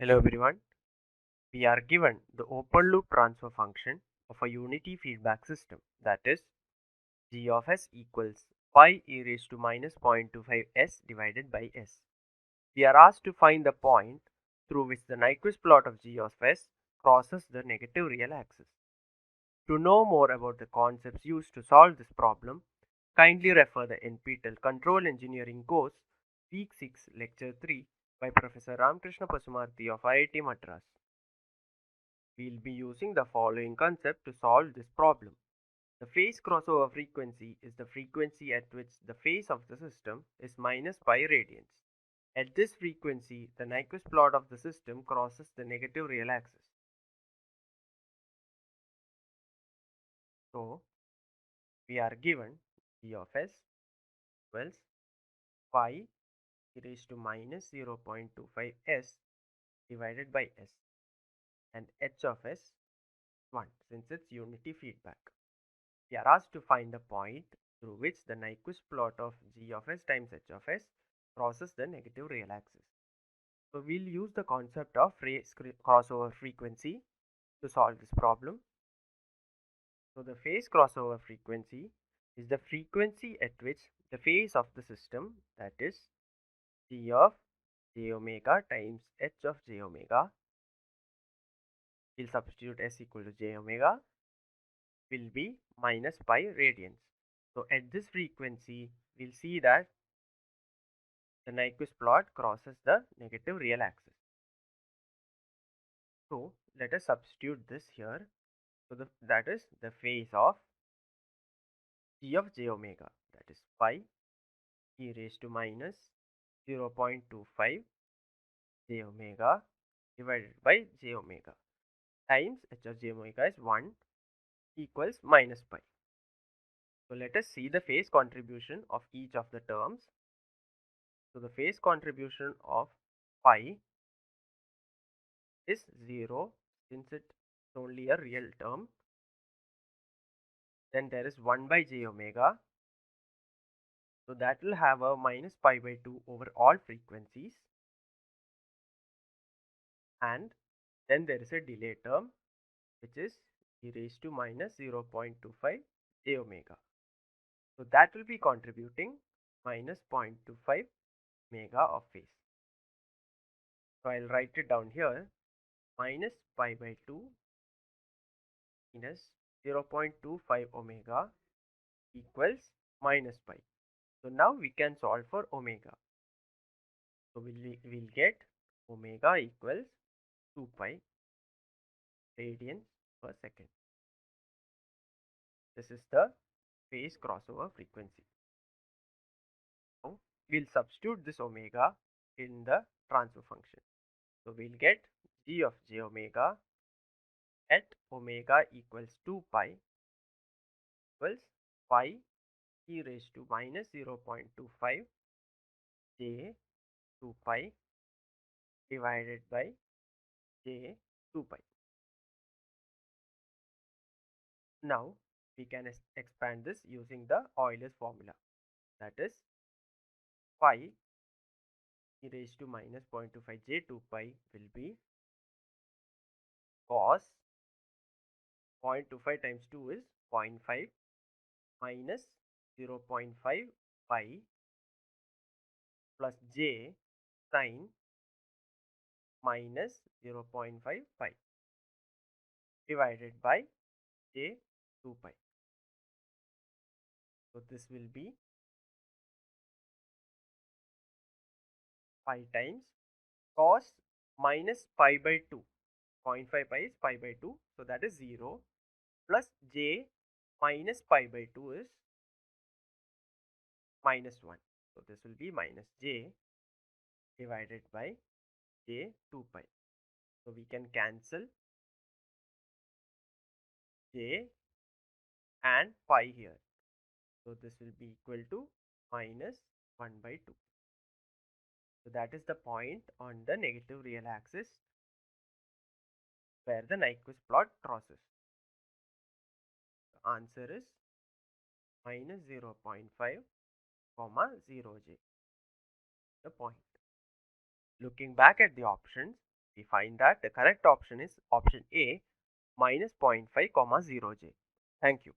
Hello everyone. We are given the open loop transfer function of a unity feedback system, that is g of s equals pi e raised to minus 0.25 s divided by s. We are asked to find the point through which the Nyquist plot of g of s crosses the negative real axis. To know more about the concepts used to solve this problem, kindly refer the NPTEL Control Engineering course Week 6 Lecture 3 by Professor Ramkrishna Pasumarthy of IIT Madras. We'll be using the following concept to solve this problem. The phase crossover frequency is the frequency at which the phase of the system is minus pi radians. At this frequency, the Nyquist plot of the system crosses the negative real axis. So, we are given g of s equals pi e raised to minus 0.25 s divided by s, and h of s 1 since it's unity feedback. We are asked to find the point through which the Nyquist plot of g of s times h of s crosses the negative real axis. So we'll use the concept of phase crossover frequency to solve this problem. So the phase crossover frequency is the frequency at which the phase of the system, that is g of j omega times h of j omega, we'll substitute s equal to j omega, will be minus pi radians. So at this frequency, we'll see that the Nyquist plot crosses the negative real axis. So let us substitute this here. So that is the phase of g of j omega, that is pi e raised to minus 0.25 j omega divided by j omega times h of j omega is 1 equals minus pi. So let us see the phase contribution of each of the terms. So the phase contribution of pi is 0 since it's only a real term. Then there is 1 by j omega. So that will have a minus pi by 2 over all frequencies. And then there is a delay term which is e raised to minus 0.25 j omega. So that will be contributing minus 0.25 mega of phase. So I'll write it down here, minus pi by 2 minus 0.25 omega equals minus pi. So now we can solve for omega. So we'll get omega equals 2 pi radians per second. This is the phase crossover frequency. Now we'll substitute this omega in the transfer function. So we'll get g of j omega at omega equals 2 pi equals pi e raised to minus 0.25 j 2 pi divided by j 2 pi. Now we can expand this using the Euler's formula, that is pi e raised to minus 0.25 j 2 pi will be cos 0.25 times 2 is 0.5 minus 0.5 pi plus j sine minus 0.5 pi divided by j 2 pi. So this will be pi times cos minus pi by 2. 0.5 pi is pi by 2. So that is 0 plus j minus pi by 2 is minus 1. So this will be minus j divided by j 2 pi. So we can cancel j and pi here. So this will be equal to minus 1 by 2. So that is the point on the negative real axis where the Nyquist plot crosses. The answer is minus 0.5 comma 0j, the point. Looking back at the options, We find that the correct option is option A, minus 0.5 comma 0j. Thank you.